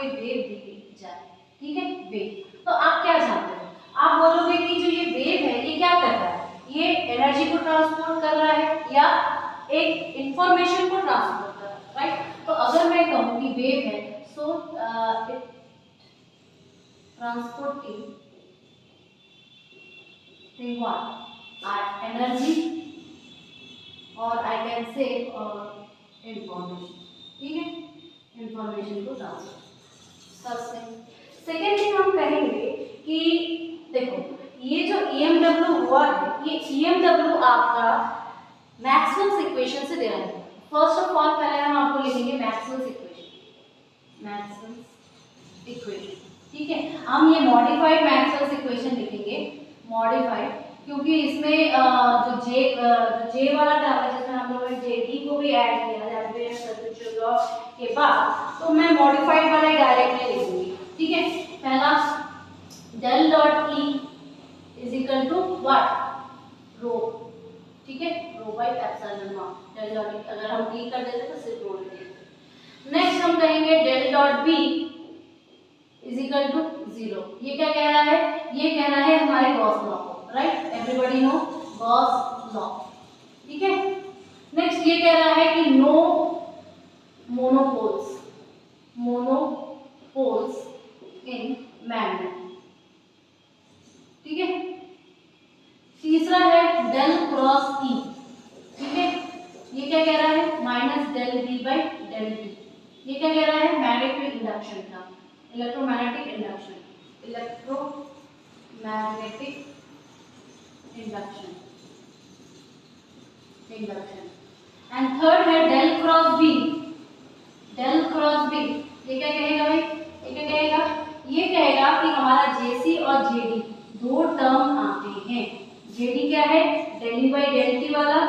कोई वेव दी जाए, ठीक है, वेव, तो आप क्या जानते हो? आप बोलोगे कि जो ये वेव है ये क्या कर रहा है, ये एनर्जी को ट्रांसपोर्ट कर रहा है या एक इंफॉर्मेशन को ट्रांसपोर्ट कर रहा है, राइट। तो अगर मैं कहूँ कि वेव है, so it transporting what energy और आई कैन से इंफॉर्मेशन, ठीक है, इंफॉर्मेशन को ट्रांसफर। सेकेंड थिंग हम कहेंगे कि देखो ये जो EMW हुआ है, ये EMW आपका मैक्सवेल्स इक्वेशन से दे रहा है। फर्स्ट ऑफ ऑल पहले हम आपको लिखेंगे मैक्सवेल्स इक्वेशन, मैक्सवेल्स इक्वेशन, ठीक है। हम ये मॉडिफाइड मैक्सवेल्स इक्वेशन लिखेंगे, मॉडिफाइड, क्योंकि इसमें जो जे वाला टर्म है जिसमें हम लोगों ने JD को भी ऐड किया है के बाद, तो मैं मॉडिफाइड वाला ही डायरेक्टली लिखूंगी, ठीक है। पहला del dot E is equal to what, rho, ठीक है, rho by epsilon naught. Del dot E अगर हम E कर देते तो सिर्फ रो लिख देते। नेक्स्ट हम कहेंगे del dot B is equal to 0। ये क्या कह रहा है, ये कह रहा है हमारे Gauss law, right, everybody know Gauss law, ठीक है। नेक्स्ट ये कह रहा है कि no monopoles, monopoles in magnet, ठीक है। तीसरा है डेल क्रॉस E, ठीक है, ये क्या कह रहा है minus del B by del T। ये क्या कह रहा है मैग्नेटिक इंडक्शन का, electromagnetic induction, electromagnetic induction, induction. And third है del cross B, del cross B, ये क्या कहेगा भाई, ये क्या कहेगा, ये कहेगा कि हमारा JC और JD दो टर्म आते हैं। JD क्या है, del E by del T वाला,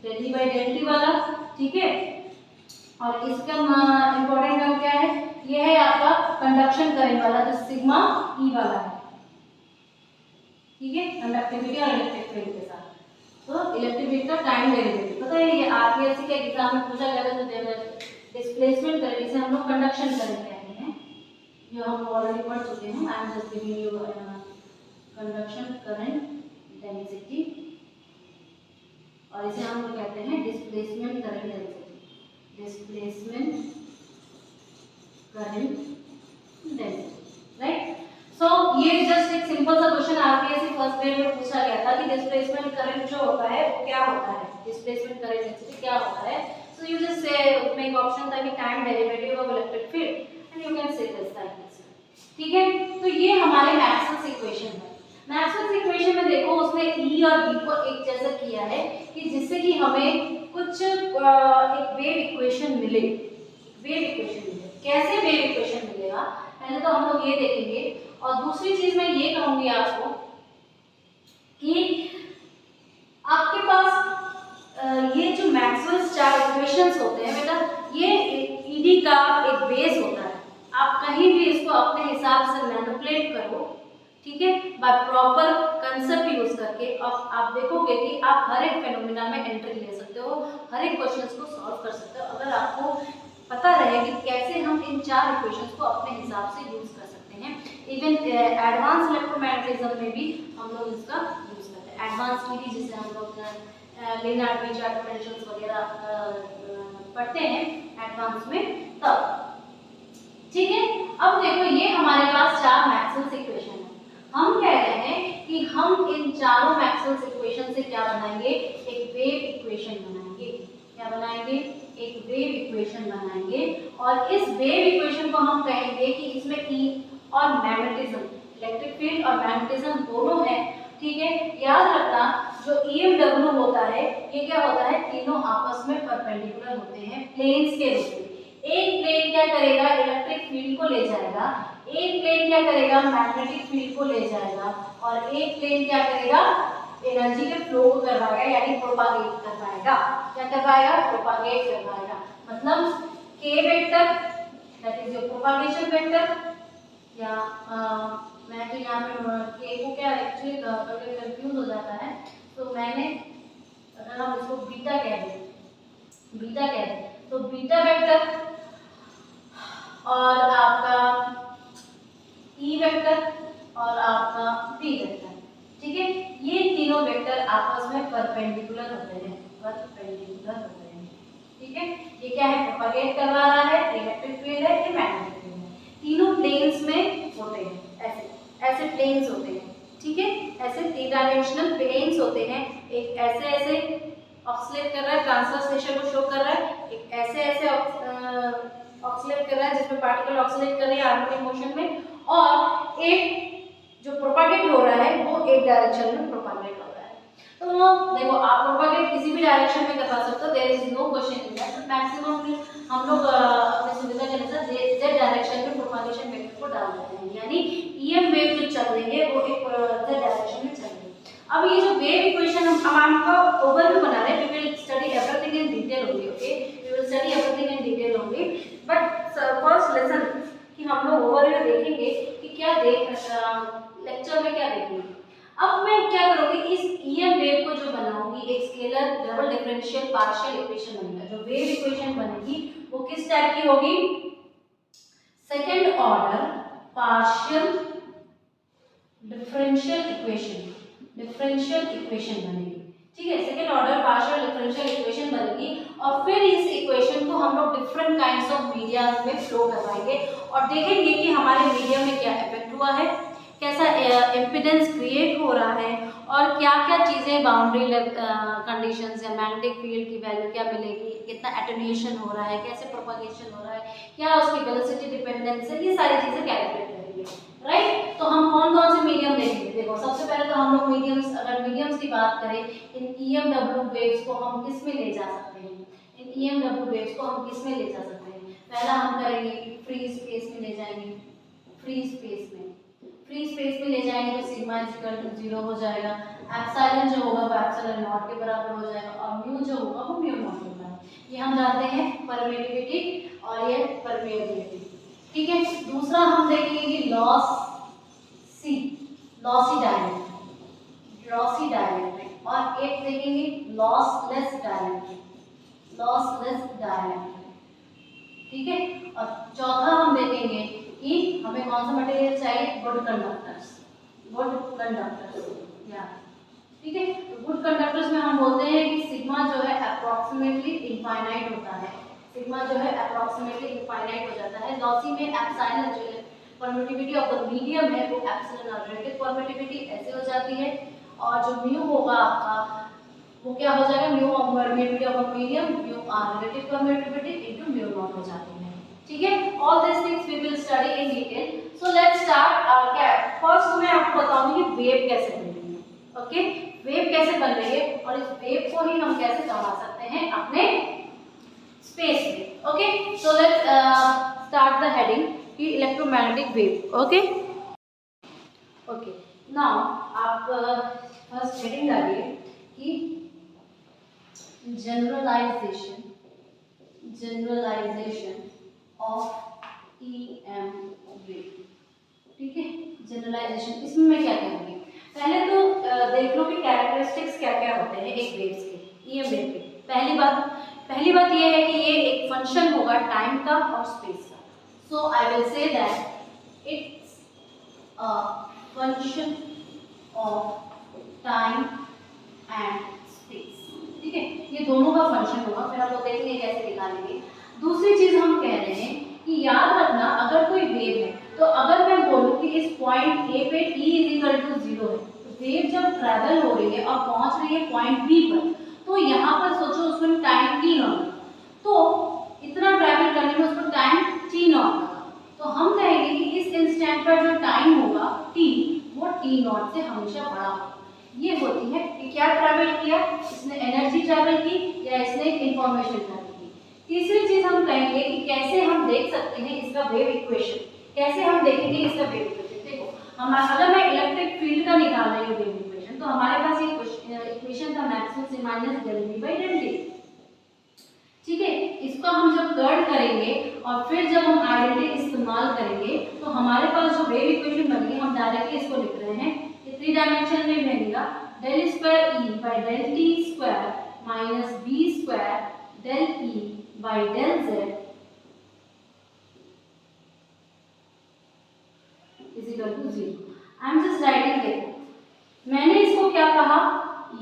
del E by del T वाला, ठीक है। और इसका इंपॉर्टेंट टर्म क्या है, ये है आपका कंडक्शन करंट वाला जो सिग्मा E वाला है, ठीक है, कंडक्टिविटी और इलेक्ट्रिक फील्ड के साथ। तो इलेक्ट्रिक फील्ड का टाइम डेरिवेटिव पता है, ये आरपीएससी के एग्जाम में पूछा गया था, तो डिस्प्लेसमेंट करंट से हम लोग कंडक्शन करंट कहते हैं, जो हम ऑलरेडी पढ़ चुके हैं। I am just giving you conduction current density, और इसे हम लोग कहते हैं displacement current density, displacement current density, right. So ये जस्ट एक सिंपल सा क्वेश्चन आरपीएससी फर्स्ट ग्रेड में पूछा गया था कि डिस्प्लेसमेंट करंट जो होता है वो क्या होता है, डिस्प्लेसमेंट करंट डेंसिटी क्या होता है। सो यू जस्ट से उसमें एक ऑप्शन था कि time derivative of electric field and you can say this like this, ठीक है। तो ये हमारे मैक्सवेल्स इक्वेशन है। मैक्सवेल्स इक्वेशन में देखो उसने E और B को एक जैसा किया है कि जिससे कि हमें कुछ एक वेव इक्वेशन मिले, वेव इक्वेशन मिले। कैसे वेव इक्वेशन मिलेगा पहले तो हम लोग ये देखेंगे, और दूसरी चीज मैं ये कहूंगी आपको कि आपके पास ये जो मैक्सवेल्स चार इक्वेशंस होते हैं बेटा, ये ईडी का एक बेस होता है। आप कहीं भी इसको अपने हिसाब से मैनिपुलेट करो, ठीक है, बाय प्रॉपर कंसेप्ट यूज करके। अब आप देखोगे कि आप हर एक फेनोमेना में एंट्री ले सकते हो, हर एक क्वेश्चंस को सॉल्व कर सकते हो, अगर आपको पता रहे कि कैसे हम इन चार इक्वेशंस को अपने हिसाब से यूज कर सकते हैं। इवन एडवांस इलेक्ट्रोमैग्नेटिज्म में भी हम लोग इसका यूज करते हैं। एडवांस ईडी जिसे हम लोग लेनार्ड बीचार्ड पोटेंशियल्स वगैरह पढ़ते हैं एडवांस में तब, ठीक है। अब देखो ये हमारे पास चार मैक्सवेल्स इक्वेशन है। हम कह रहे हैं कि हम इन चारों मैक्सवेल्स इक्वेशन से क्या बनाएंगे, एक वेव इक्वेशन बनाएंगे। क्या बनाएंगे, एक वेव इक्वेशन बनाएंगे, और इस वेव इक्वेशन को हम कहेंगे कि इसमें E और मैग्नेटिज्म, इलेक्ट्रिक फील्ड और मैग्नेटिज्म दोनों है, ठीक है। याद रखना जो EMW होता है ये क्या होता है, तीनों आपस में परपेंडिकुलर होते हैं प्लेन्स के रूप में। एक प्लेन क्या करेगा, इलेक्ट्रिक फील्ड को ले जाएगा, एक प्लेन क्या करेगा, मैग्नेटिक फील्ड को ले जाएगा, और एक प्लेन क्या करेगा, एनर्जी के फ्लो को करवाएगा, यानी प्रोपागेट करवाएगा। क्या करवाएगा, प्रोपागेट करवाएगा। मतलब k vector that is your propagation vector, या मैं तो यहाँ पे k को क्या एक्चुअली कभी कंफ्यूज हो जाता है, तो मैंने अगर हम इसको बीटा कह दें, बीटा कह दें तो बीटा वेक्टर और आपका ई वेक्टर और आपका बी वेक्टर, ठीक है। ये तीनों वेक्टर आपस में परपेंडिकुलर होते हैं, परपेंडिकुलर होते हैं, ठीक है। ये क्या है, प्रोपेगेट करवा रहा है, इलेक्ट्रिक फील्ड है, ये मैग्नेटिक फील्ड है, तीनों प्लेन्स में होते हैं, ऐसे ऐसे प्लेन्स होते हैं, ठीक है। ऐसे 3 डायमेंशनल प्लेन्स होते हैं, एक ऐसे ऐसे ऑक्सीलेट कर रहा है, ट्रांसवर्सेशन को शो कर रहा है, एक ऐसे ऐसे ऑक्सीलेट कर रहा है जिसमें पार्टिकल ऑक्सीलेट कर रहे हैं हार्मोनिक मोशन में, और एक जो प्रोपेगेट हो रहा है वो एक डायरेक्शन में प्रोपेगेट हो रहा है। तो देखो आप प्रोपेगेट किसी भी डायरेक्शन में करवा सकते हो, there is no question in that, maximum हम लोग अपने सुविधा के अनुसार जेड डायरेक्शन में प्रोपेगेशन वेक्टर को डाल देते हैं, यानी ईएम वेव जो चल रही है वो एक जेड डायरेक्शन में चल रही है। अब ये जो वेव इक्वेशन हम आपको ओवरव्यू बना रहे हैं, we will study everything in detail only, okay, we will study everything in detail only, but first lesson कि हम लोग ओवरव्यू देखेंगे कि क्या लेक्चर में क्या देखेंगे। अब मैं क्या करूंगी, इस ईएम वेव को जो बनाऊंगी एक scalar double differential partial equation बनेगा, जो वेव इक्वेशन बनेगी वो किस टाइप की होगी, second order partial differential equation बनेगी, ठीक है। Second order partial differential equation बनेगी, और फिर इस इक्वेशन को हम लोग डिफरेंट काइंड्स ऑफ मीडिया में फ्लो करवाएंगे और देखेंगे कि हमारे मीडियम में क्या इफेक्ट हुआ है, कैसा इम्पीडेंस क्रिएट हो रहा है, और क्या क्या चीज़ें बाउंड्री कंडीशंस या मैग्नेटिक फील्ड की वैल्यू क्या मिलेगी, कितना एटेन्यूएशन हो रहा है, कैसे प्रोपगेशन हो रहा है, क्या उसकी वेलोसिटी डिपेंडेंस है, ये सारी चीज़ें कैलकुलेट करेंगे, राइट। तो हम कौन कौन से मीडियम देखेंगे, देखो सबसे पहले तो हम लोग मीडियम्स, अगर मीडियम्स की बात करें, इन ईएमडब्ल्यू वेव्स को हम किस में ले जा सकते हैं, इन ईएमडब्ल्यू वेव्स को हम किस में ले जा सकते हैं, पहला हम करेंगे फ्री स्पेस में ले जाएंगे, फ्री स्पेस में ले जाएंगे तो सिग्मा इक्वल टू 0 हो जाएगा, एप्सिलॉन जो होगा वो एप्सिलॉन नॉट के बराबर हो जाएगा, और म्यू जो होगा वो म्यू नॉट होगा। ये हम जानते हैं परमिटिविटी और ये परमिएबिलिटी, ठीक है। दूसरा हम देखेंगे कि लॉसी डायइलेक्ट्रिक, और एक देखेंगे लॉसलेस डायइलेक्ट्रिक, ठीक है। और चौथा हम देखेंगे कि हमें कौन सा मटेरियल चाहिए, गुड कंडक्टर्स, या ठीक है। तो गुड कंडक्टर्स में हम बोलते हैं कि सिग्मा जो है अप्रोक्सीमेटली इनफाइनाइट होता है, सिग्मा जो है अप्रोक्सीमेटली इनफाइनाइट हो जाता है। लॉसी में एप्सिलॉन जो है परमिटिविटी ऑफ द मीडियम है वो एप्सिलॉन और रिलेटिव परमिटिविटी ऐसे हो जाती है, और जो म्यू होगा आपका वो क्या हो जाएगा, mu of permittivity of medium, mu r relative permittivity into mu naught हो जाती है, ठीक है। All this things we will study in detail. So let's start. क्या फर्स्ट मैं आपको बताऊंगी कि वेव कैसे बन रही है, ओके, वेव कैसे बन रही है, और इस वेव को ही हम कैसे समझ सकते हैं अपने स्पेस में, okay. So let's start the heading कि इलेक्ट्रोमैग्नेटिक वेव, ओके। नाउ आप फर्स्ट हेडिंग डालिए कि जनरलाइजेशन ऑफ ईएम वेव, ठीक है। जनरलाइजेशन, इसमें मैं क्या करूँगी, पहले तो देख लो कि कैरेक्टरिस्टिक्स क्या क्या होते हैं एक वेव्स के, ईएम वेव के। पहली बात ये है कि ये एक फंक्शन होगा टाइम का और स्पेस का। So I will say that it's a function of time and space, ठीक है। ये दोनों का फंक्शन होगा, फिर हम लोग देखेंगे कैसे निकालेंगे। दूसरी चीज हम कह रहे हैं कि याद रखना, अगर कोई वेव है तो अगर मैं बोलूं कि इस पॉइंट ए पे t इक्वल टू 0 है, तो वेव जब ट्रैवल हो रही है और पहुंच रही है पॉइंट बी पर, तो यहाँ पर सोचो उसमें टाइम t नॉट, तो इतना ट्रैवल करने में उसको टाइम t नॉट लगा, तो हम कहेंगे कि इस इंस्टेंट पर जो टाइम होगा t, वो t नॉट से हमेशा बड़ा होगा। ये होती है कि क्या ट्रैवल किया, इसने एनर्जी ट्रैवल की या इसने इंफॉर्मेशन ट्रैवल की। तीसरी चीज हम कहेंगे कि कैसे हम देख सकते हैं इसका वेव इक्वेशन, कैसे हम देखेंगे इसका वेव इक्वेशन। देखो अगर मैं इलेक्ट्रिक फील्ड का निकाल रही हूँ वेव इक्वेशन, तो हमारे पास ये इक्वेशन था मैक्सिमम से minus del v by del t, ठीक है। इसको हम जब कर्ल करेंगे और फिर जब हम आइडेंटिटी इस्तेमाल करेंगे तो हमारे पास जो वेव इक्वेशन बनेगी, हम डायरेक्टली इसको लिख रहे हैं, 3 डायमेंशन में बनेगा del square e by del t square minus b square del e by del z 0. I am just writing. देखो मैंने इसको क्या कहा,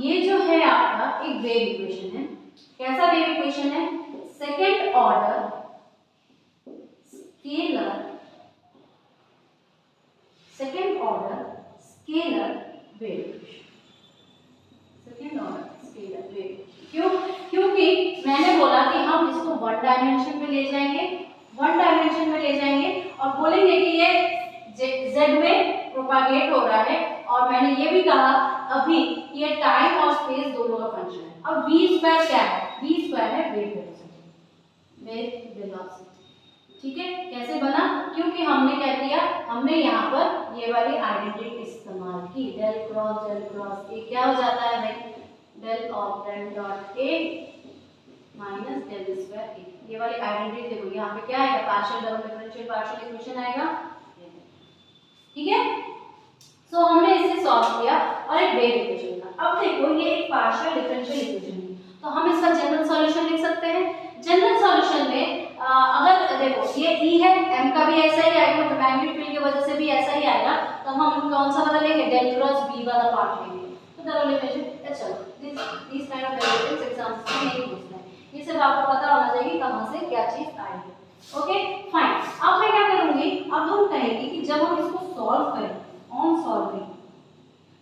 ये जो है आपका एक वेव इक्वेशन है. कैसा वेव इक्वेशन है? Second order scalar, second order scalar wave equation, second order scalar wave. क्यों? क्योंकि मैंने बोला कि हम इसको वन डायमेंशन में ले जाएंगे, वन डायमेंशन में ले जाएंगे और बोलेंगे कि ये z में प्रोपागेट हो रहा है. और मैंने ये भी कहा अभी ये टाइम और स्पेस दोनों का फंक्शन है. अब v स्क्वायर क्या है? v स्क्वायर है वेव वेलोसिटी, वेव वेलोसिटी. ठीक है, कैसे बना? क्योंकि हमने क्या किया, हमने यहाँ पर ये वाली आइडेंटिटी इस्तेमाल की. डेल क्रॉस ए क्या हो जाता है भाई? Del of del dot A minus del square A. ये वाली आइडेंटिटी देखो यहाँ पे क्या आएगा? Partial double differential partial equation आएगा. ठीक है, सो हमने इसे सॉल्व किया और एक वेव इक्वेशन था. अब देखो ये एक पार्शियल डिफरेंशियल इक्वेशन है, तो हम इसका जनरल सॉल्यूशन लिख सकते हैं. जनरल सॉल्यूशन में अगर देखो ये ई है, एम का भी ऐसा ही आएगा, मतलब मैग्नेटिक फील्ड की वजह से भी ऐसा ही आएगा. तो हम कौन सा बदलेंगे? डेल क्रॉस बी वाला पार्ट लेंगे. तो डेरिवेशन चलो this kind of derivatives exams में नहीं पूछना है, ये सिर्फ आपको पता होना चाहिए कहां से क्या चीज आएगी. Okay fine. अब मैं क्या करूंगी, अब हम कहेंगे कि जब हम इसको सॉल्व करें, ऑन सॉल्विंग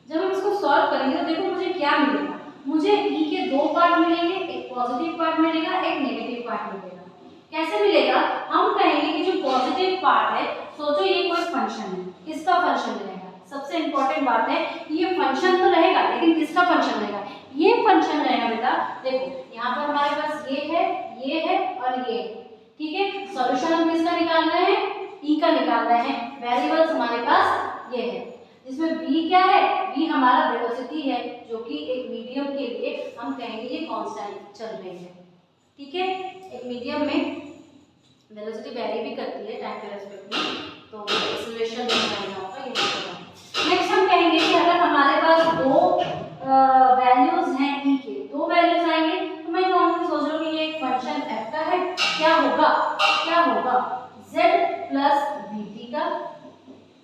जब हम इसको सॉल्व करेंगे तो देखो मुझे क्या मिलेगा. मुझे ई के दो पार्ट मिलेंगे, एक पॉजिटिव पार्ट मिलेगा, एक नेगेटिव पार्ट मिलेगा. कैसे मिलेगा? हम कहेंगे कि जो पॉजिटिव पार्ट है, सोचो ये कोई फंक्शन है, किसका फंक्शन रहेगा? सबसे इंपॉर्टेंट बात है कि ये फंक्शन तो रहेगा, लेकिन किसका फंक्शन रहेगा? ये फंक्शन रहेगा बेटा. देखो यहाँ पर हमारे पास ये है और ये. ठीक है, सॉल्यूशन हम किसका निकाल रहे हैं? ई का निकाल रहे हैं. वेरिएबल्स हमारे पास ये है, जिसमें v क्या है? v हमारा वेलोसिटी है, जो कि एक मीडियम के लिए हम कहेंगे ये कांस्टेंट चल रही है. ठीक है, एक मीडियम में वेलोसिटी वेरी भी करती है टाइम के रेस्पेक्ट में, तो एक्सेलरेशन निकालना होगा ये होगा. नेक्स्ट हम कहेंगे कि अगर हमारे पास दो वैल्यूज हैं e के, दो वैल्यूज आएंगे, तो मैं सोच रहा हूँ कि ये एक फंक्शन f का है. क्या होगा z प्लस vt का,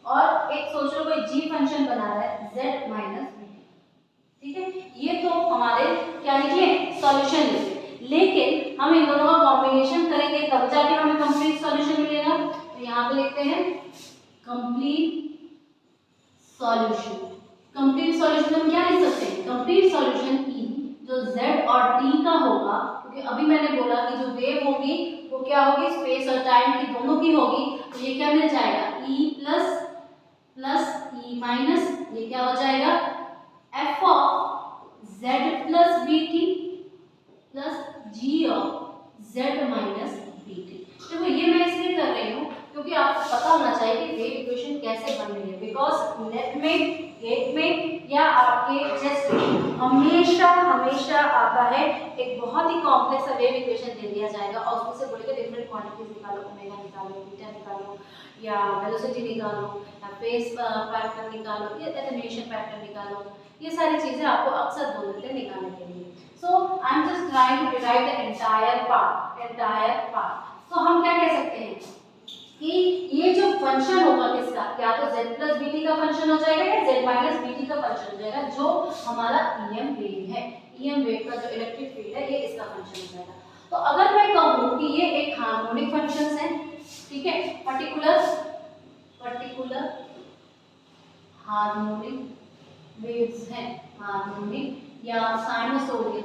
और एक सोच लो कोई g फंक्शन बना रहा है z माइनस vt. ठीक है, ये तो हमारे क्या निकले? सॉल्यूशन निकले. लेकिन हम इन दोनों का कॉम्बिनेशन करेंगे तब जाके हमें कंप्लीट सॉल्यूशन मिलेगा. तो यहाँ पे लिखते हैं कंप्लीट सॉल्यूशन. कंप्लीट सॉल्यूशन हम क्या लिख सकते हैं? कंप्लीट सॉल्यूशन ई जो z और t का होगा, क्योंकि अभी मैंने बोला कि जो वेव होगी वो क्या होगी? स्पेस और टाइम की दोनों की होगी. तो ये क्या मिल जाएगा? e प्लस e माइनस ये क्या हो जाएगा? f of z plus vt plus g of z minus vt. देखो ये मैं इसलिए कर रही हूँ क्योंकि आपको पता होना चाहिए कि वेव इक्वेशन कैसे बन रही है. बिकॉज नेट में, गेट में या आपके टेस्ट में हमेशा आता है एक बहुत ही कॉम्प्लेक्स वेव इक्वेशन दे दिया जाएगा और उसमें से बोलेगा डिफरेंट क्वांटिटीज निकालो, ओमेगा निकालो, बीटा निकालो, या वेलोसिटी निकालो, या फेस पैटर्न निकालो, या एटेन्यूएशन पैटर्न निकालो. ये सारी चीजें आपको अक्सर बोल देते हैं निकालने के लिए. So I am just trying to derive the entire part. तो हम क्या कह सकते हैं कि ये जो फंक्शन होगा किसका, या तो z प्लस vt का फंक्शन हो जाएगा या z माइनस vt का फंक्शन हो जाएगा, जो हमारा em वेव है. em वेव का जो इलेक्ट्रिक फील्ड है ये इसका फंक्शन हो जाएगा. तो अगर मैं कहूँ कि ये एक हार्मोनिक फंक्शंस है, ठीक है, पर्टिकुलर हार्मोनिक वेव्स हैं, हार्मोनिक या साइनसोइडल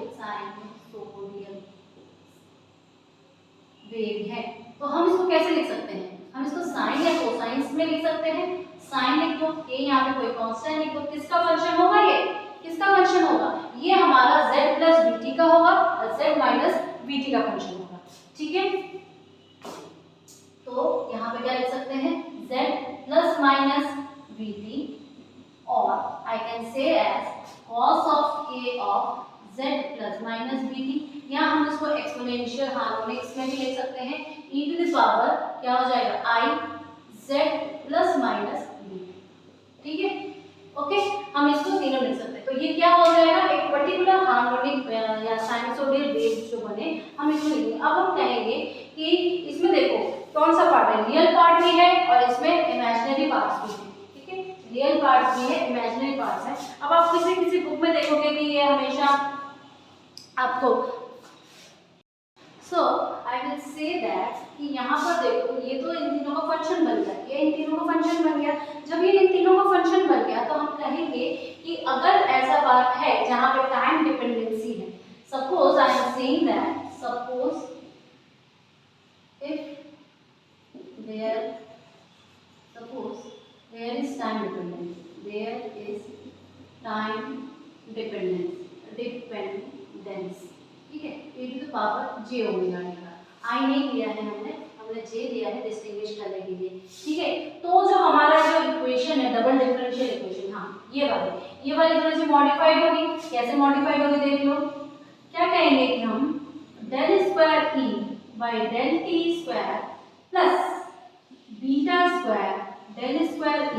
वेव है, तो हम इसको कैसे लिख सकते हैं? हम इसको साइन या कोसाइंस में लिख सकते हैं. साइन लिख दो, ये यहाँ पे कोई कांस्टेंट लिख दो. किसका फंक्शन होगा? ये किसका फंक्शन होगा? ये हमारा z प्लस vt का होगा और z माइनस vt का फंक्शन होगा. ठीक है, तो यहाँ पे क्या लिख सकते हैं? z प्लस माइनस vt और I can say as cos of k of z plus minus vt. यहाँ हम इसको एक्सपोनेंशियल हार्मोनिक्स में भी लिख सकते हैं. e टू द पावर क्या हो जाएगा? i z plus minus vt. ठीक है, ओके, हम इसको तीनों लिख सकते हैं. तो ये क्या हो जाएगा? एक पर्टिकुलर हार्मोनिक या साइनसोइडल वेव जो बने हम इसको लिखेंगे. अब हम कहेंगे कि इसमें देखो कौन सा पार्ट है? रियल पार्ट भी है और इसमें इमेजिनरी पार्ट्स भी है. ठीक है, रियल पार्ट भी है, इमेजिनरी पार्ट है। अब आप किसी बुक में देखोगे कि ये हमेशा आपको आई विल से दैट कि यहाँ पर देखो ये तो इन तीनों का फंक्शन बन गया, ये इन तीनों का फंक्शन बन गया। जब ये इन तीनों का फंक्शन बन गया तो हम कहेंगे कि अगर ऐसा बात है जहाँ पे टाइम डिपेंडेंसी है, suppose I am saying that suppose if there is time dependence, ठीक है, e to the power j omega लिखा, i नहीं लिया है हमने j लिया है डिस्टिंग्विश करने के लिए, ठीक है। तो जो हमारा जो इक्वेशन है डबल डिफरेंशियल इक्वेशन, हाँ ये वाली थोड़ी सी मॉडिफाइड होगी। कैसे मॉडिफाइड होगी देख लो, क्या कहेंगे कि हम del square e by del t square plus beta square del square e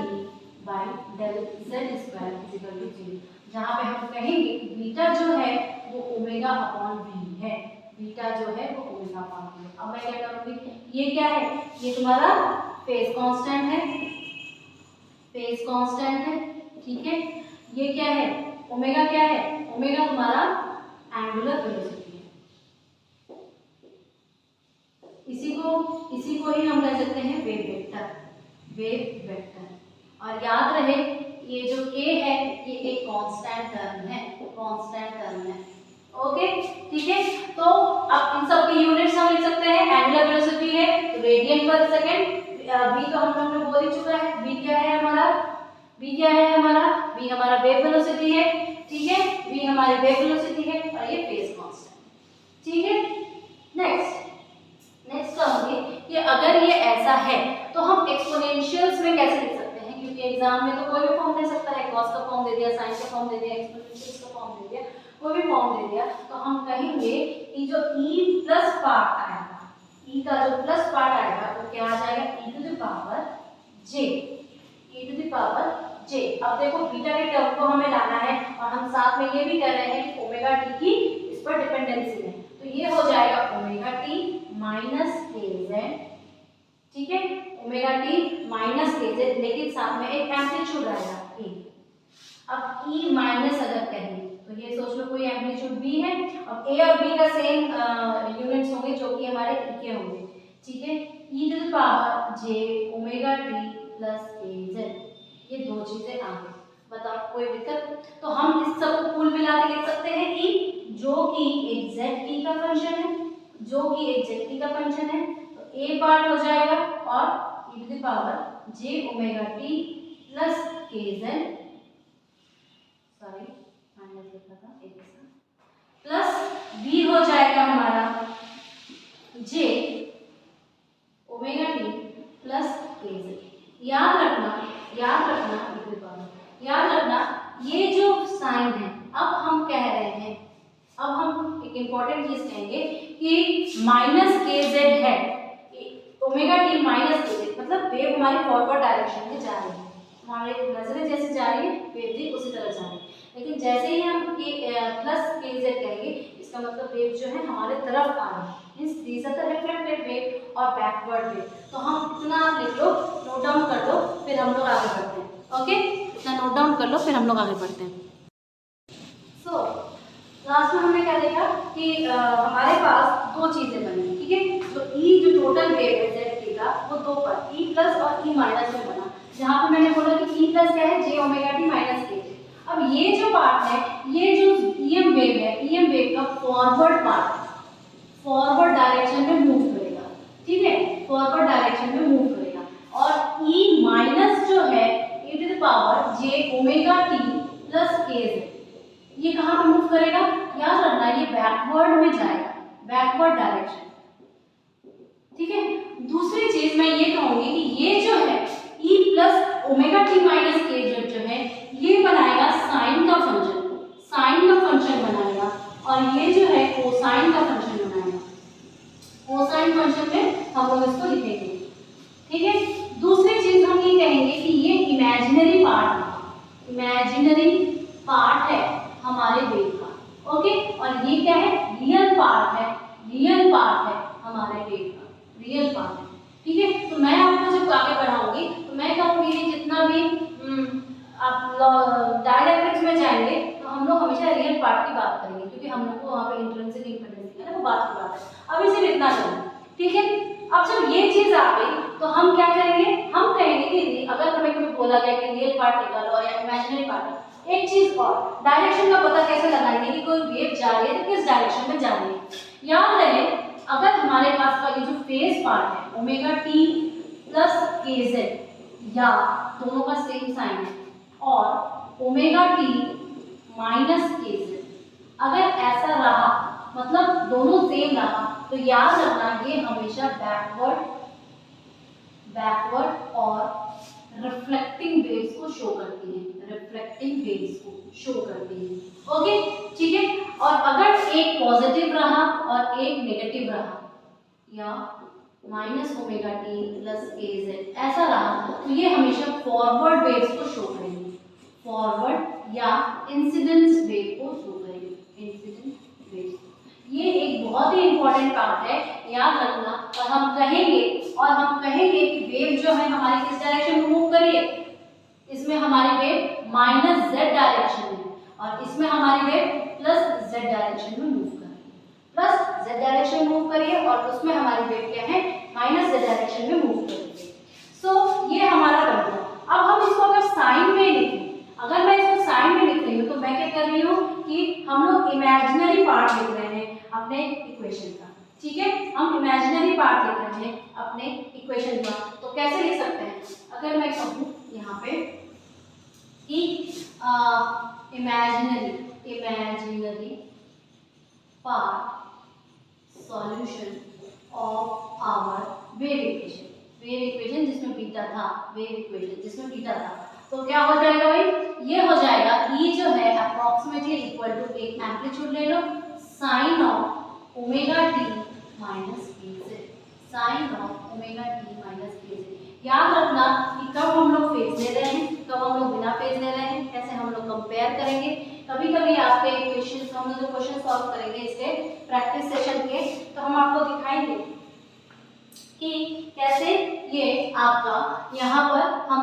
by del z square is equal to 0, जहाँ पे हम कहेंगे कि बीटा जो है वो ओमेगा अपॉन वी है, बीटा जो है वो ओमेगा अपॉन वी है। अब मैं क्या करूँगी, ये क्या है, ये तुम्हारा फेज कांस्टेंट है, ठीक है। ये क्या है, ओमेगा क्या है, ओमेगा तुम्हारा एंगुलर वेलोसिटी है। इसी को ही हम कह सकते हैं वेव वेक्टर। और याद रहे ये जो k है ये एक कांस्टेंट टर्म है, ओके ठीक है। तो अब इन सब की यूनिट्स हम लिख सकते हैं, एंगुलर वेलोसिटी है तो रेडियन पर सेकंड, v तो हम लोग ने बोल ही चुका है, v क्या है हमारा, v हमारा वेव वेलोसिटी है, ठीक है, v हमारी वेव वेलोसिटी है और ये फेज कांस्टेंट, ठीक है। नेक्स्ट कहूँगी कि अगर ये ऐसा है तो हम एक्सपोनेंशियल्स में कैसे लिख सकते हैं, क्योंकि एग्जाम में तो कोई भी फॉर्म दे सकता है, कॉस का फॉर्म दे दिया, साइन का फॉर्म दे दिया, एक्सपोनेंशियल्स का फॉर्म दे दिया, कोई भी फॉर्म दे दिया, तो हम कहेंगे कि जो e प्लस पार्ट आएगा, e का जो प्लस पार्ट आएगा तो क्या आ जाएगा, e to the power j। अब देखो बीटा के टर्म को हमें लाना है और हम साथ में ये भी कह रहे हैं कि ओमेगा टी की इस पर डिपेंडेंसी है, तो ये हो जाएगा omega t minus k Z, ठीक है, omega t minus k Z, लेकिन साथ में एक एम्पलीट्यूड आएगा e। अब e माइनस अगर कहें तो ये सोच लो कोई एम्पलीट्यूड b है, अब a और b का सेम यूनिट्स होंगे जो कि हमारे e के होंगे, ठीक है, e to the power j omega t plus k z, ये दो चीजें आ गई। बताओ कोई दिक्कत, तो हम इस सब को कुल मिला के लिख सकते हैं e, जो कि एक z का फंक्शन है, तो a पार्ट हो जाएगा और e to the power j omega t plus k z, sorry minus लिखा था एक प्लस b हो जाएगा हमारा j omega t plus k z. याद रखना ये जो साइन है, अब हम कह रहे हैं, अब हम एक इंपॉर्टेंट चीज कहेंगे कि माइनस के जेड है, omega t minus k Z, मतलब वेव हमारी फॉरवर्ड डायरेक्शन में जा रही है, हमारे नजरें जैसे जा रही है वेव भी उसी तरह जा रही है, लेकिन जैसे ही हम प्लस के जेड कहेंगे इसका मतलब वेव जो है हमारे तरफ आ रही है, means this are the reflected wave और बैकवर्ड वेव। तो हम इतना आप लिख लो, नोट डाउन कर लो, फिर हम लोग आगे बढ़ते हैं, ओके, इतना नोट डाउन कर लो फिर हम लोग आगे बढ़ते हैं। सो लास्ट में हमने क्या देखा कि हमारे पास दो चीजें बनी, ठीक है, तो e जो टोटल वेव है z का वो दो पर e प्लस और e माइनस में बना, जहाँ पे मैंने बोला कि e प्लस क्या है, j ओमेगा t माइनस के। अब ये जो पार्ट है, ये जो em वेव है, em वेव का फॉरवर्ड पार्ट फॉरवर्ड डायरेक्शन में मूव करेगा, ठीक है, फॉरवर्ड डायरेक्शन में मूव करेगा, और e माइनस जो है e to the power j omega t plus k z, ये कहाँ पे मूव करेगा, याद रखना ये बैकवर्ड में जाएगा, बैकवर्ड डायरेक्शन, ठीक है। दूसरी चीज मैं ये कहूंगी कि ये जो है e plus omega t minus k Z जो है ये बनाएगा साइन का फंक्शन बनाएगा, और ये जो है कोसाइन का फंक्शन बनाएगा, कोसाइन फंक्शन में हम लोग इसको लिखेंगे, ठीक है। दूसरी चीज हम ये कहेंगे कि ये इमेजिनरी पार्ट है हमारे वेव का, ओके, और ये क्या है, रियल पार्ट है हमारे वेव का, रियल पार्ट है, ठीक है। तो मैं आपको जब आगे बढ़ाऊंगी तो मैं कहूँगी कि जितना भी आप डायरेक्ट्रिक्स में जाएंगे तो हम लोग हमेशा रियल पार्ट की बात करेंगे, क्योंकि हम लोग को वहाँ पे इंट्रिंसिक इम्पीडेंस है ना, वो बात की बात है। अभी सिर्फ इतना करेंगे, ठीक है। अब जब ये चीज आ गई तो हम क्या करेंगे, हम कहेंगे कि अगर हमें कभी बोला गया कि रियल पार्ट निकालो या इमेजिनरी पार्ट, एक चीज और, डायरेक्शन का पता कैसे लगाएंगे कि कोई वेव जा रही है तो किस डायरेक्शन में जा रही है। याद रहे अगर हमारे पास का ये जो फेज पार्ट है omega T plus k Z, या दोनों का सेम साइन है, और omega t minus k Z, अगर ऐसा रहा मतलब दोनों सेम रहा, तो याद रखना ये हमेशा बैकवर्ड और रिफ्लेक्टिंग वेव्स को शो करती है, रिफ्लेक्टिंग वेव्स को शो करती है। ओके, ठीक है। और अगर एक पॉजिटिव रहा और एक नेगेटिव रहा, या minus omega T plus k Z ऐसा रहा, तो ये हमेशा फॉरवर्ड वेव्स को शो करेंगे, फॉरवर्ड या इंसिडेंस वेव को शो करेंगे, इंसिडेंट वेव। ये एक बहुत ही इंपॉर्टेंट पार्ट है, याद रखना। और हम कहेंगे कि वेव जो है हमारी किस डायरेक्शन में मूव कर रही है, इसमें हमारी वेव माइनस जेड डायरेक्शन में, और इसमें हमारी वेव प्लस जेड डायरेक्शन में मूव कर रही है, प्लस जेड डायरेक्शन में मूव कर रही है, और उसमें हमारी वेव क्या है, माइनस जेड डायरेक्शन में मूव कर रही है। सो ये हमारा बन गया। अब हम इसको अगर साइन में लिखें, अगर मैं इसको साइन में लिख रही हूँ तो मैं क्या कर रही हूँ कि हम लोग इमेजिनरी पार्ट लिख रहे हैं अपने इक्वेशन का, ठीक है। हम इमेजिनरी पार्ट लिख रहे हैं अपने इक्वेशन का, तो कैसे लिख सकते हैं, अगर मैं कहूँ यहाँ पे कि imaginary part solution of our wave equation जिसमें बीटा था, वेव इक्वेशन जिसमें बीटा था, तो क्या हो जाएगा भाई, ये हो जाएगा E जो है अप्रोक्सीमेटली इक्वल टू एक एम्पलीट्यूड ले लो sine of omega t minus k z, sine of omega t minus k z. याद रखना कि कब हम लोग फेज ले रहे हैं, कब हम लोग बिना फेज ले रहे हैं, कैसे हम लोग कंपेयर करेंगे। कभी कभी आपके इक्वेशंस हम लोग जो क्वेश्चन सॉल्व करेंगे इसके प्रैक्टिस सेशन के, तो हम आपको दिखाएंगे कि कैसे ये आपका यहाँ पर हम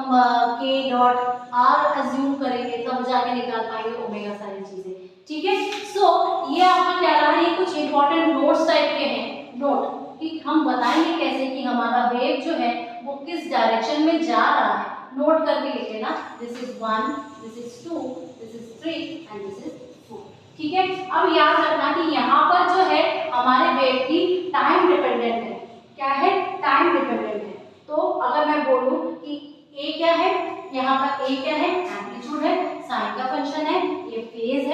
k डॉट r अज्यूम करेंगे तब जाके निकाल पाएंगे ओमेगा सारी चीजें, ठीक है। सो ये आपका क्या रहा है, ये कुछ इंपॉर्टेंट नोट्स टाइप के हैं, नोट कि हम बताएंगे कैसे कि हमारा वेव जो है वो किस डायरेक्शन में जा रहा है, नोट करके लिख लेना, this is 1, this is 2, this is 3 and this is 4, ठीक है। अब याद रखना कि यहाँ पर जो है हमारे वेव की टाइम डिपेंडेंट है, क्या है, टाइम डिपेंडेंट है। तो अगर मैं बोलूं कि ए क्या है, यहाँ पर ए क्या है, एम्पलीट्यूड है, साइन का फंक्शन है, ये फेज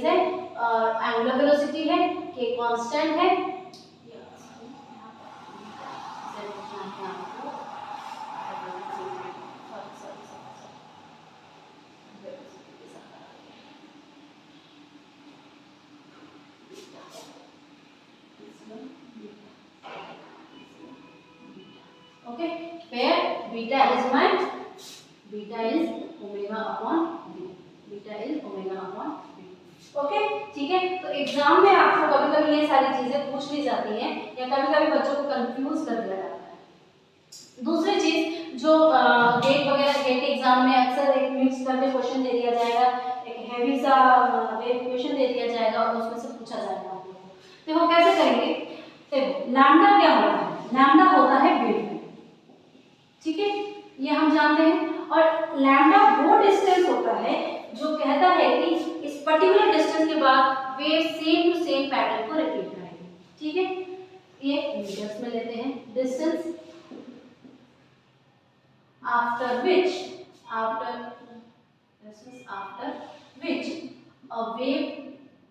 है, एंगुलर वेलोसिटी है, के कांस्टेंट है, okay, where beta is omega upon v, okay, ठीक है। तो एग्जाम में आपको कभी कभी ये सारी चीजें पूछ ली जाती हैं, या कभी कभी बच्चों को कंफ्यूज कर दिया जाता है। दूसरी चीज जो गेट एग्जाम में अक्सर एक मिक्स करके क्वेश्चन दे दिया जाएगा, एक हैवी सा क्वेश्चन दे दिया जाएगा और उसमें से पूछा जाएगा आप लोगों को। देखो कैसे करेंगे, देखो लैम्डा क्या होता है, लैम्डा होता है वेव, ठीक है, ये हम जानते हैं। और लैम्डा वो डिस्टेंस होता है जो कहता है कि इस पर्टिकुलर डिस्टेंस के बाद wave same to same pattern को रिपीट करेगी, ठीक है। ये मीटर्स में लेते हैं, distance after which a wave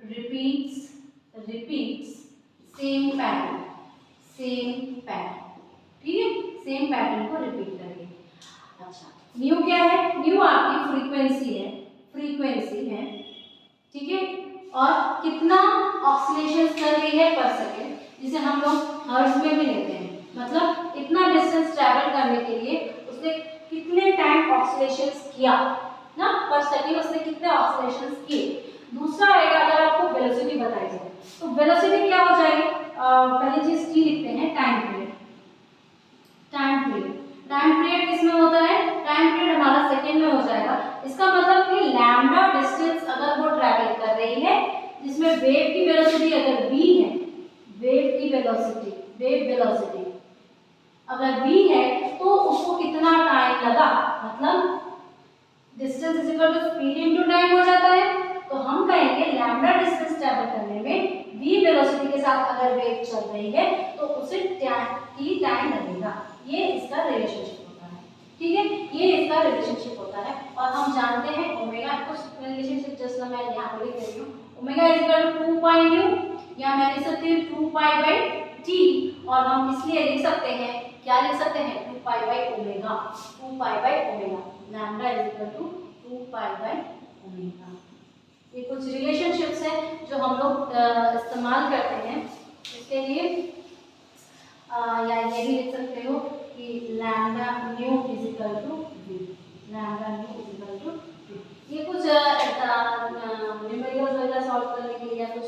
repeats same pattern, ठीक है, सेम पैटर्न को रिपीट करेंगे। अच्छा, न्यू क्या है, न्यू आपकी फ्रीक्वेंसी है, ठीक है, और कितना ऑक्सीलेशंस कर रही है पर सेकंड, जिसे हम लोग हर्ट्ज में भी लेते हैं, मतलब इतना डिस्टेंस ट्रैवल करने के लिए उसने कितने टाइम ऑक्सीलेशंस किया ना पर सेकंड, उसने कितने ऑक्सीलेशंस किए। दूसरा आएगा अगर आपको वेलोसिटी बताई जाए, तो वेलोसिटी क्या हो जाएगी, पहली चीज टी लिखते हैं, टाइम पीरियड किस में होता है, टाइम पीरियड हमारा सेकंड में हो जाएगा, वेलोसिटी, वेव वेलोसिटी अगर v है तो उसको कितना टाइम लगा, मतलब distance is equal to speed into time हो जाता है। तो हम कहेंगे लैम्डा डिस्टेंस ट्रैवल करने में v वेलोसिटी के साथ अगर वेव चल रही है तो उसे t टाइम लगेगा। ये इसका रिलेशनशिप होता है, ठीक है, ये इसका रिलेशनशिप होता है। और हम जानते हैं ओमेगा, कुछ रिलेशनशिप जैसा मैं यहाँ पर लिख रही हूँ, omega is equal to 2 pi nu, या मैं लिख सकती हूँ 2 पाई बाई टी, और हम इसलिए लिख सकते हैं, क्या लिख सकते हैं, 2 pi by omega, 2 pi by omega, lambda is equal to 2 pi by omega. ये कुछ रिलेशनशिप्स हैं जो हम लोग इस्तेमाल करते हैं इसके लिए, या ये भी लिख सकते हो कि lambda nu is equal to v, lambda nu is equal to v. ये कुछ न्यूमेरिकल्स वगैरह सॉल्व करने के लिए या कुछ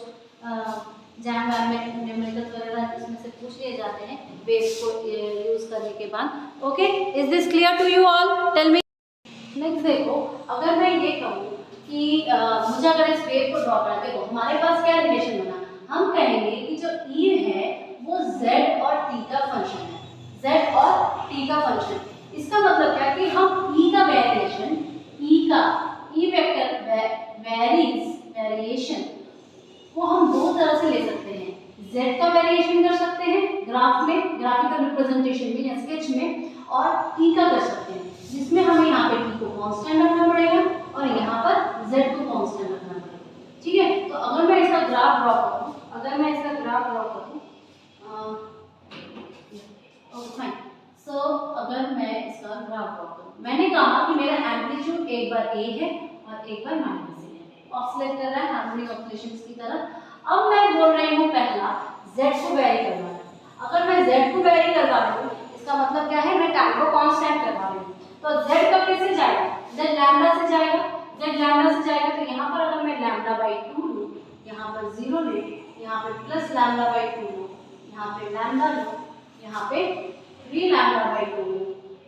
जैम में न्यूमेरिकल्स वगैरह इसमें से पूछ लिए जाते हैं वेव को यूज करने के बाद। Okay, is this clear to you all? Tell me. Next देखो, अगर मैं ये कहूँ कि मुझे अगर इस वेव को ड्रॉ करना है, देखो हमारे पास क्या रिलेशन बना, हम कहेंगे कि जो ई है वो z और t का फंक्शन है, z और t का फंक्शन। इसका मतलब क्या कि हम e का वेरिएशन, e वेक्टर वेरिएशन वो हम दो तरह से ले सकते हैं। z का वेरिएशन कर सकते हैं ग्राफ में, ग्राफिकल रिप्रेजेंटेशन में या स्केच में, और t का कर सकते हैं जिसमें हमें यहाँ पे t को कांस्टेंट रखना पड़ेगा और यहाँ पर z को कांस्टेंट रखना पड़ेगा, ठीक है। तो अगर मैं इसका ग्राफ ड्रॉ करूँ, फाइन, सो अगर मैं इसका ग्राफ ड्रॉ करूँ, मैंने कहा कि मेरा एम्पलीट्यूड एक बार a है और एक बार माइनस a है, ऑसिलेट कर रहा है हार्मोनिक ऑसिलेशंस की तरह। अब मैं बोल रही हूँ पहला z को वेरी करवाना है। अगर मैं z को वेरी करवा रही हूँ इसका मतलब क्या है, मैं टाइम को कांस्टेंट करवा रही हूँ। तो z कब कैसे जाएगा, z लैम्डा से जाएगा, तो यहाँ पर अगर मैं लैम्डा बाई 2 लूँ, यहाँ पर 0 ले, यहाँ पे प्लस लैम्डा बाई 2 लो, यहाँ पे लैम्डा लो, यहाँ पे 3 लैम्डा बाई 2 लो,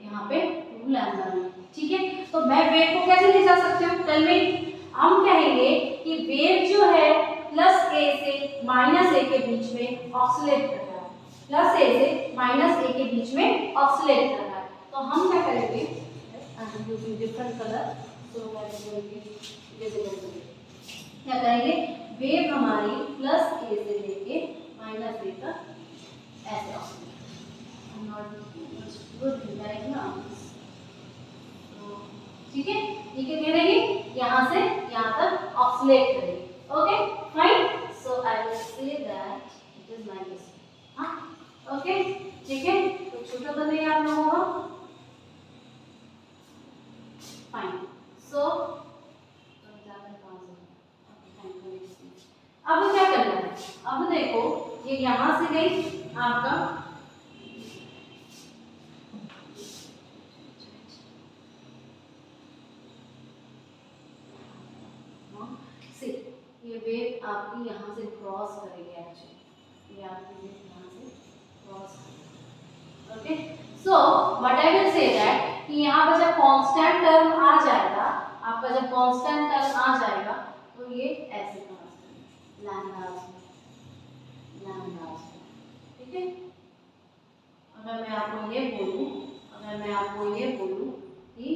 यहाँ पे 2 लैम्डा लो, ठीक है। तो मैं वेव को कैसे ले जा सकती हूँ, टेल मी। हम कहेंगे कि वेव जो है प्लस a से माइनस a के बीच में ऑसिलेट कर रहा है, प्लस a से माइनस a के बीच में ऑसिलेट कर रहा है। तो हम क्या करेंगे, डिफरेंट कलर, क्या करेंगे, वेव हमारी प्लस a से लेके माइनस a तक ऐसे ऑसिलेट, ठीक है, ये क्या करेगी, यहाँ से यहाँ तक ऑसिलेट करेगी। Okay fine, so I will say that it is like this. हाँ ओके, ठीक है, तो छोटा तो नहीं आप लोगों का, फाइन। सो अब क्या करना है, अब देखो ये यहाँ से गई आपका ये वेव आपकी यहाँ से क्रॉस करेगी, एक्चुअली ये आपकी वेव यहाँ से क्रॉस करेगी। Okay, so what I will say that कि यहाँ पर जब कांस्टेंट टर्म आ जाएगा, आपका जब कांस्टेंट टर्म आ जाएगा तो ये ऐसे क्रॉस करेगी, लैम्डा, ठीक है। अगर मैं आपको ये बोलूँ कि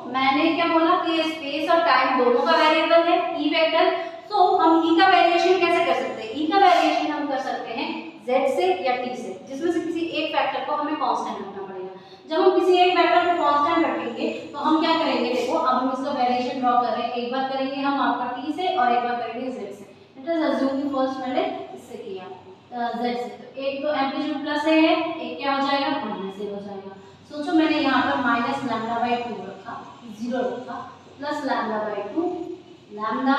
मैंने क्या बोला कि स्पेस और टाइम दोनों का वेरिएबल है ई वेक्टर। तो हम ई का वेरिएशन कैसे कर सकते हैं, ई का वेरिएशन हम कर सकते हैं z से या t से, जिसमें से किसी एक फैक्टर को हमें कांस्टेंट रखना पड़ेगा। जब हम किसी एक फैक्टर को कांस्टेंट रखेंगे तो हम क्या करेंगे, देखो अब हम इसका वेरिएशन ड्रॉ कर रहे हैं, एक बार करेंगे हम आपका t से और एक बार करेंगे z से। लेट अस अज्यूम कि फर्स्ट मैंने इससे किया z से, तो एक तो एम्पलीट्यूड प्लस है, एक क्या हो जाएगा माइनस हो जाएगा। सोचो मैंने यहाँ पर माइनस लैम्डा बाई 2 रखा, 0 रखा, plus lambda by 2 lambda,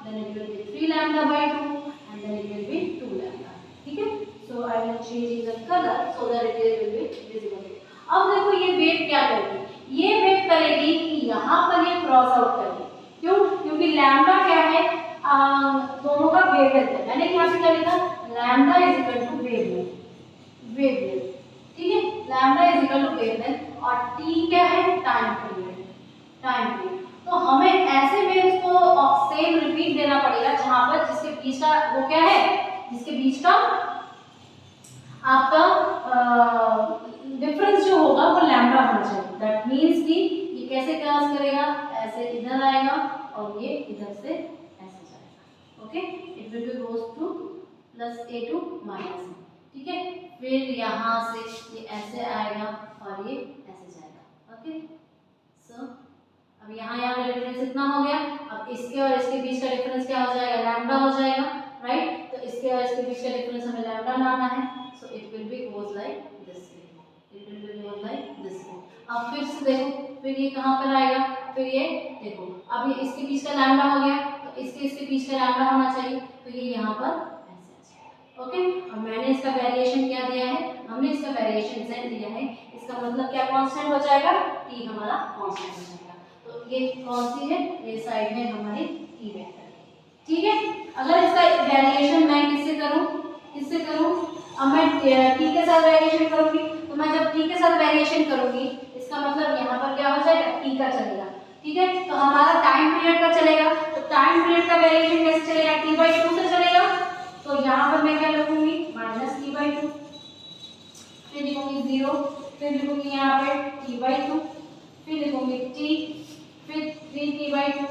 then it will be 3 lambda by 2 and then it will be 2 lambda, ठीक है। So I will change the color so that it will be visible। अब देखो ये wave क्या करेगी, ये वेव करेगी कि यहाँ पर ये क्रॉस आउट करेगी, क्यों, क्योंकि लैम्डा क्या है, दोनों का वेवलेंथ है। मैंने यहाँ पे क्या लिखा, lambda is equal to wavelength, ठीक है, lambda is equal to wavelength, और t क्या है, टाइम पीरियड। तो हमें ऐसे वेव्स को सेम रिपीट देना पड़ेगा जहां पर जिसके बीच का वो क्या है, जिसके बीच का आपका डिफरेंस जो होगा वो लैम्डा होना चाहिए। दैट मीन्स कि ये कैसे क्रॉस करेगा, ऐसे इधर आएगा और ये इधर से ऐसे जाएगा। Okay, it will be goes to plus A to minus A. ठीक है, फिर यहाँ से ये ऐसे आएगा और ये ऐसे जाएगा। ओके, सो अब यहाँ का डिफरेंस इतना हो गया। अब इसके और इसके बीच का डिफरेंस क्या हो जाएगा, लैम्डा हो जाएगा, राइट। तो इसके और इसके बीच का डिफरेंस हमें लैम्डा लाना है। So it will be goes like this way, it will be goes like this way. अब फिर से देखो, फिर ये कहाँ पर आएगा, फिर ये देखो, अब ये इसके बीच का लैम्डा हो गया, तो इसके बीच का लैम्डा होना चाहिए, तो ये यहाँ पर ऐसे आ जाएगा। ओके, अब मैंने इसका वेरिएशन क्या दिया है, हमने इसका वेरिएशन z दिया है, इसका मतलब क्या कांस्टेंट हो जाएगा, t हमारा कांस्टेंट हो जाएगा। तो ये कौन सी है, ये साइड में हमारी t वेक्टर। ठीक है, अगर इसका वेरिएशन मैं किससे करूं, अब मैं t के साथ वेरिएशन करूंगी, तो मैं जब t के साथ वेरिएशन करूंगी इसका मतलब यहाँ पर क्या हो जाएगा, t का चलेगा। ठीक है, तो हमारा टाइम पीरियड का चलेगा, तो टाइम पीरियड का वेरिएशन कैसे चलेगा, t/2 से चलेगा। तो यहाँ पर मैं क्या लिखूंगी, -t/2, फिर लिखूंगी 0, फिर लिखूंगी यहाँ पे t/2, फिर लिखूंगी t, फिर 3t/2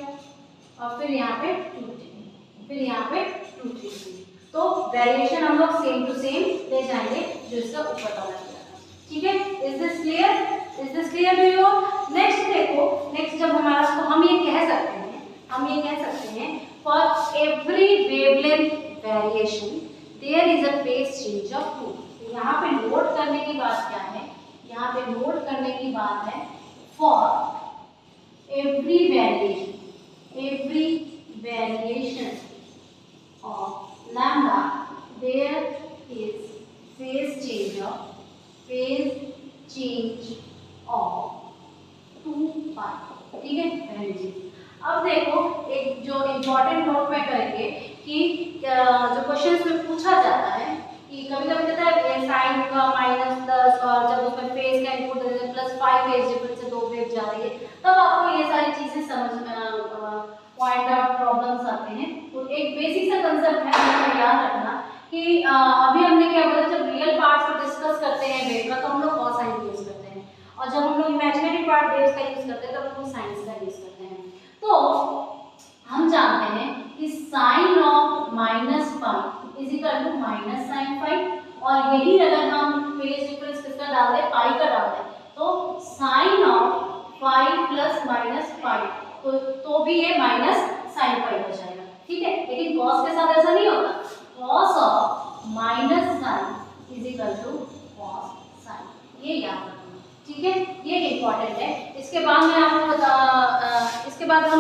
और फिर यहाँ पे 2t, फिर यहाँ पे 2t। तो वेरिएशन हम लोग सेम टू सेम ले जाएंगे जो इसका ऊपर वाला किया। ठीक है, is this clear to you? Next देखो, नेक्स्ट जब हमारा, तो हम ये कह सकते हैं for every wavelength variation there is a phase change of 2। यहाँ पे नोट करने की बात क्या है, यहाँ पे नोट करने की बात है for every variation of lambda there is phase change of 2 pi। ठीक है, पहली चीज। अब देखो, एक जो इम्पोर्टेंट नोट में करेंगे कि जो क्वेश्चंस में पूछा जाता है कि कभी कभी कहता है साइन का माइनस प्लस, और जब उसमें फेज का इनपुट देते हैं +5 फेज डिफरेंस से 2 वेव जा रही है, तब आपको ये सारी चीजें समझ पॉइंट आउट प्रॉब्लम्स आते हैं। तो एक बेसिक सा कंसेप्ट है, हमें याद रखना कि अभी हमने क्या बोला, जब रियल पार्ट्स को डिस्कस करते हैं वेव का तो हम लोग कॉस साइन यूज करते हैं, और जब हम लोग इमेजिनरी पार्ट वेव्स का यूज करते हैं तब हम लोग साइंस का यूज करते हैं। तो हम जानते हैं कि sine of -π is equal to -sin⁵, और यही अगर हम फेज डिफरेंस किसका डाल दें, पाई का डाल दें, तो साइन ऑफ π प्लस -π, तो भी ये -sin⁵ हो जाएगा। ठीक है, लेकिन cos के साथ ऐसा नहीं होता, cos of -sin is equal to cos sin, ये याद रखना। ठीक है, ये इंपॉर्टेंट है। इसके बाद मैं आपको इसके बाद हम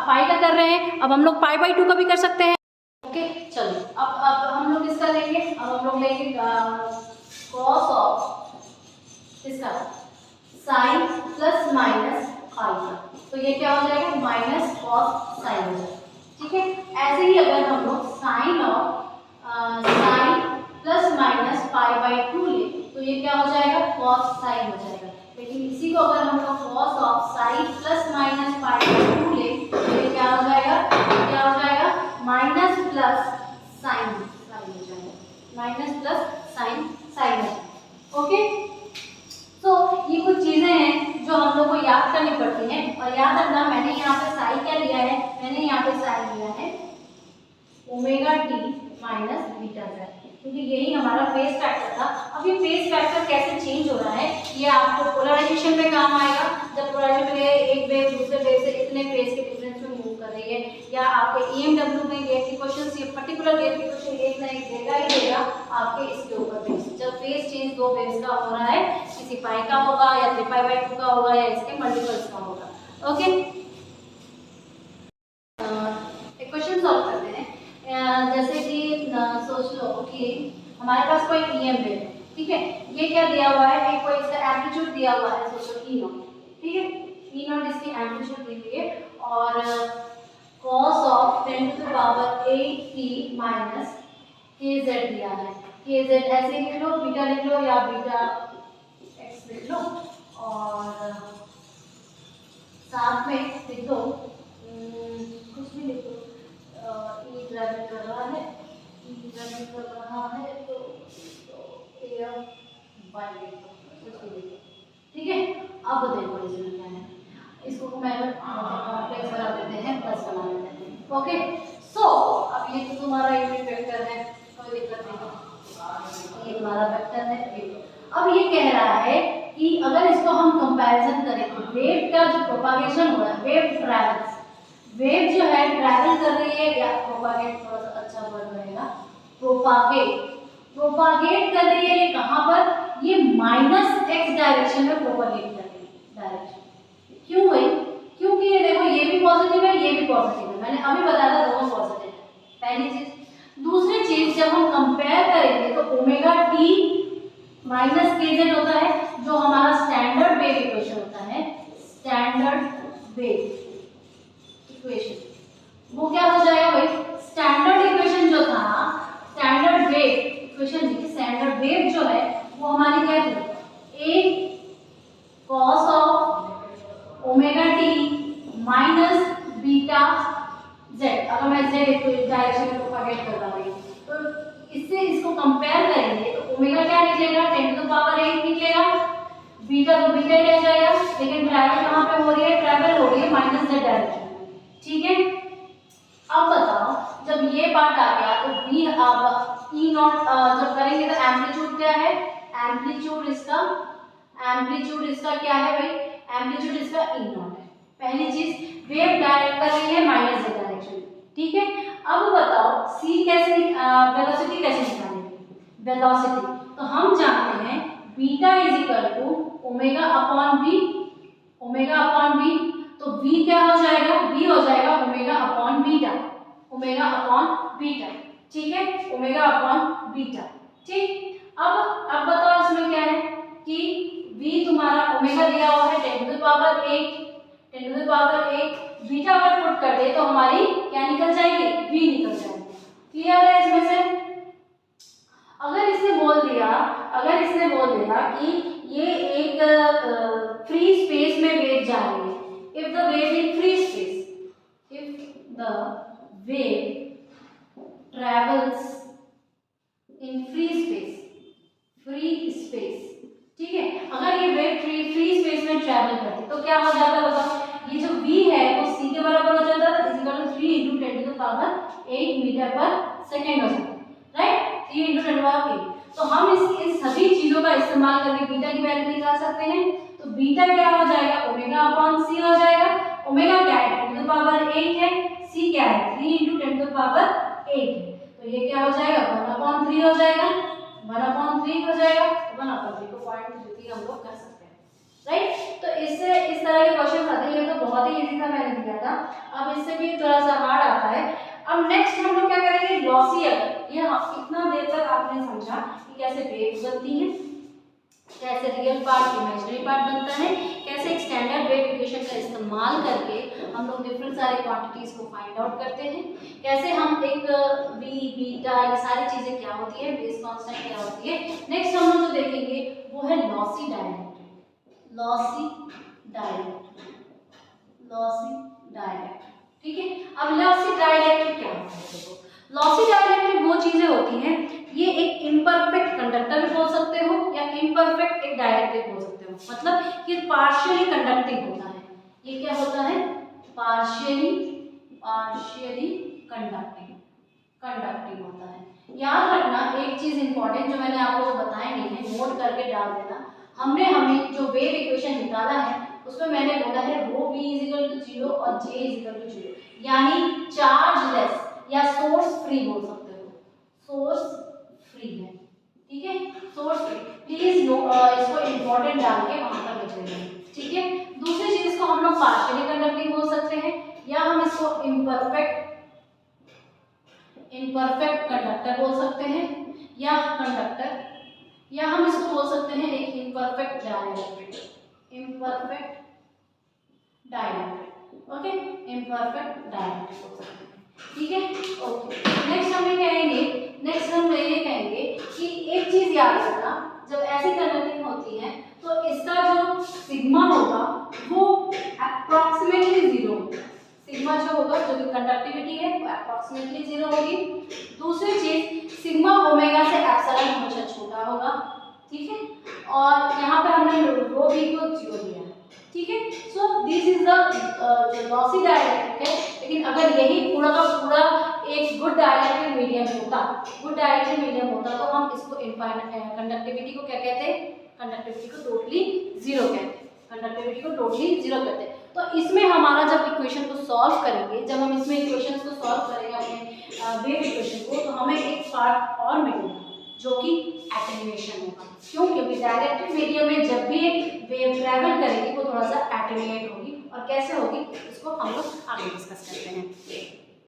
पाई का कर रहे हैं, अब हम लोग π/2 का भी कर सकते हैं। ओके, चलो अब हम लोग इसका लेंगे, अब हम लोग लेंगे cos ऑफ इसका sin प्लस माइनस i का, तो ये क्या हो जाएगा, -cos sin हो जाएगा। ठीक है, ऐसे ही अगर हम लोग sin of sin plus minus π/2 ले, तो ये क्या हो जाएगा, cos sin हो जाएगा। लेकिन इसी को अगर हम लोग cos of sin plus minus π/2 ले, तो ये क्या हो जाएगा, माइनस प्लस sin हो जाएगा, माइनस प्लस sin हो जाएगा। ओके, तो ये कुछ चीजें हैं जो हम लोग को याद करनी पड़ती हैं, और याद रखना मैंने यहाँ पे साई क्या लिया है, मैंने यहाँ पे साई लिया है ωt माइनस βz, क्योंकि यही हमारा फेज फैक्टर था। अब ये फेज फैक्टर कैसे चेंज हो रहा है, ये आपको पोलराइजेशन में काम आएगा, जब पोलराइजेशन में एक वेव दूसरे वेव से इतने फेज के डिफरेंस में मूव कर रही है, या आपके EMW में गेट के क्वेश्चन, ये पर्टिकुलर गेट के क्वेश्चन एक ना एक देगा ही देगा आपके इसके ऊपर बेस, जब फेज चेंज दो वेव्स का हो रहा है, किसी पाई का होगा या 3π/2 का होगा या इसके मल्टीपल्स का होगा। ओके, एक क्वेश्चन सॉल्व करते हैं। जैसे कि सोच लो कि हमारे पास कोई EM वेव है, ठीक है, ये क्या दिया हुआ है, एक कोई इसका एम्पलीट्यूड दिया हुआ है, सोचो E0, ठीक है, E0 इसकी एम्पलीट्यूड दी हुई है, और cos ऑफ 10⁸ माइनस kz दिया है, kz ऐसे लिख लो, बीटा लिख लो या बीटा x लिख लो, और साथ में लिख दो, कुछ भी लिख दो, ई ट्रैवल कर रहा है, ई ट्रैवल कर रहा है तो एयर बाय लिख दो, ठीक है। अब देखो इसमें क्या है, इसको मैं कॉम्प्लेक्स बना देते हैं, प्लस बना देते हैं, ओके। सो अब ये तो तुम्हारा यूनिट वेक्टर है, कोई दिक्कत नहीं, ये तुम्हारा वेक्टर है। अब ये कह रहा है कि अगर इसको हम कंपैरिजन करें तो वेव का जो प्रोपागेशन हो रहा है, वेव ट्रैवल्स, वेव जो है ट्रैवल कर रही है, या प्रोपागेट थोड़ा सा अच्छा वर्ड रहेगा, प्रोपागेट कर रही है, ये कहाँ पर, ये -x डायरेक्शन में प्रोपागेट कर रही है डायरेक्शन। क्यों भाई? क्योंकि ये देखो ये भी पॉजिटिव है, ये भी पॉजिटिव है, मैंने अभी बताया था दोनों पॉजिटिव है, पहली चीज। दूसरी चीज, जब हम कंपेयर करेंगे तो ओमेगा टी माइनस kz होता है, जो हमारा स्टैंडर्ड वेव इक्वेशन होता है, स्टैंडर्ड वेव इक्वेशन, वो क्या हो जाएगा भाई, स्टैंडर्ड इक्वेशन जो था, स्टैंडर्ड वेव इक्वेशन की स्टैंडर्ड वेव जो है वो हमारी क्या थी, a cos of omega t minus beta z। अगर मैं z डायरेक्शन में प्रोपागेट कर रहा हूँ तो इससे इसको कंपेयर करेंगे तो ओमेगा क्या निकलेगा, 10 टू पावर 8 निकलेगा, बीटा तो बीटा ही रह जाएगा, लेकिन ट्रैवल कहाँ पे हो रही है, ट्रैवल हो रही है माइनस z डायरेक्शन में, ठीक है। अब बताओ, जब ये पार्ट आ गया तो b अब ई नॉट जब करेंगे तो एम्पलीट्यूड क्या है, एम्पलीट्यूड इसका क्या है भाई, एम्पलीट्यूड इसका ई नॉट है। पहली चीज, वेव डायरेक्ट कर रही है माइनस z डायरेक्शन, ठीक है। अब बताओ c कैसे, वेलोसिटी कैसे निकालेंगे, वेलोसिटी तो हम जानते हैं beta is equal to omega upon v, omega upon v, तो v क्या हो जाएगा, v हो जाएगा omega upon beta, omega upon beta, ठीक है, ओमेगा अपॉन बीटा, ठीक। अब बताओ इसमें क्या है कि v तुम्हारा ओमेगा दिया हुआ है 10 टू पावर 8, 10 टू पावर 8, बीटा अगर पुट कर दे तो हमारी क्या निकल जाएगी, v निकल जाएगी। क्लियर है इसमें से? अगर इसने बोल दिया कि ये एक फ्री स्पेस में वेव जा रही है, if the wave in free space, if the wave travels in free space, ठीक है। अगर ये वेव फ्री स्पेस में ट्रैवल करती तो क्या हो जाता, बताओ, ये जो v है वो c के बराबर हो जाता है, is equal to 3 × 10 to the power 8 metre पर सेकेंड हो जाता है, राइट, 3 × 10 टू द पावर 8। तो हम इस सभी चीजों का इस्तेमाल करके बीटा की वैल्यू निकाल सकते हैं। तो बीटा क्या हो जाएगा, ओमेगा अपॉन c हो जाएगा, ओमेगा क्या है 10 टू द पावर 8 है, c क्या है 3 × 10 टू द पावर 8 है, तो ये क्या हो जाएगा 1/3 हो जाएगा, 1/3 हो जाएगा, 1/3 को 0.33 हम लोग कर सकते हैं, राइट। तो इससे इस तरह के क्वेश्चन आते हैं, ये तो बहुत ही इजी था, मैंने दिया था। अब इससे भी थोड़ा सा हार्ड आता है। अब नेक्स्ट हम लोग क्या करेंगे, लॉसी। अगर ये इतना देर तक आपने समझा कि कैसे वेव बनती है, कैसे रियल पार्ट इमेजिनरी पार्ट बनता है, कैसे एक स्टैंडर्ड वेव इक्वेशन का इस्तेमाल करके हम लोग डिफरेंट सारे क्वांटिटीज को फाइंड आउट करते हैं, कैसे हम एक v बीटा ये सारी चीजें क्या होती है, बेस कांस्टेंट क्या होती है। नेक्स्ट हम लोग जो देखेंगे वो है लॉसी डाइलेक्ट्रिक, ठीक है। अब लॉसी डाइलेक्ट्रिक क्या होता है, देखो लॉसी डाइलेक्ट्रिक वो चीजें होती हैं, ये एक इम्परफेक्ट कंडक्टर भी बोल सकते हो या इम्परफेक्ट एक डाइलेक्ट्रिक बोल सकते हो, मतलब ये पार्शियली कंडक्टिंग होता है। ये क्या होता है, पार्शियली कंडक्टिंग होता है। याद रखना एक चीज इंपॉर्टेंट जो मैंने आप लोगों को बताया नहीं है, नोट करके डाल देना। हमें जो वेव इक्वेशन निकाला है उसमें मैंने बोला है रो v = 0 और j = 0, यानी चार्जलेस या सोर्स फ्री बोल सकते हो, सोर्स फ्री है, ठीक है, सोर्स फ्री। प्लीज इसको इंपॉर्टेंट डाल के वहां पर लिख लेना, ठीक है। दूसरी चीज को हम लोग पार्शियली कंडक्टिंग बोल सकते हैं, या हम इसको इम्परफेक्ट कंडक्टर बोल सकते हैं, या कंडक्टर, या हम इसको बोल सकते हैं एक imperfect dielectric, okay, imperfect dielectric बोल सकते हैं, ठीक है, ओके। नेक्स्ट हम ये कहेंगे कि एक चीज याद रखना, जब ऐसी कंडक्टिंग होती है तो इसका जो सिग्मा होगा वो अप्रॉक्सीमेट अप्रॉक्सीमेटली 0 होगी। दूसरी चीज सिग्मा ओमेगा से एप्सिलॉन हमेशा छोटा होगा, ठीक है, और यहाँ पे हमने रो बी को 0 दिया है, ठीक है। सो दिस इज द जो लॉसी डाइलेक्ट्रिक है, लेकिन अगर यही पूरा का पूरा एक गुड डाइलेक्ट्रिक मीडियम होता, गुड डाइलेक्ट्रिक मीडियम होता, तो हम इसको इनफाइनाइट कंडक्टिविटी को क्या कहते हैं, कंडक्टिविटी को टोटली 0 कहते हैं, कंडक्टिविटी को टोटली 0 कहते हैं। तो इसमें हमारा जब इक्वेशन को सॉल्व करेंगे, जब हम इसमें इक्वेशंस को सॉल्व करेंगे अपने वेव इक्वेशन को, तो हमें एक पार्ट और मिलेगा जो कि एटेन्यूएशन होगा। क्यों? क्योंकि डाइलेक्ट्रिक मीडियम में जब भी एक वेव ट्रैवल करेगी वो थोड़ा सा एटेन्यूएट होगी, और कैसे होगी इसको हम लोग आगे डिस्कस करते हैं।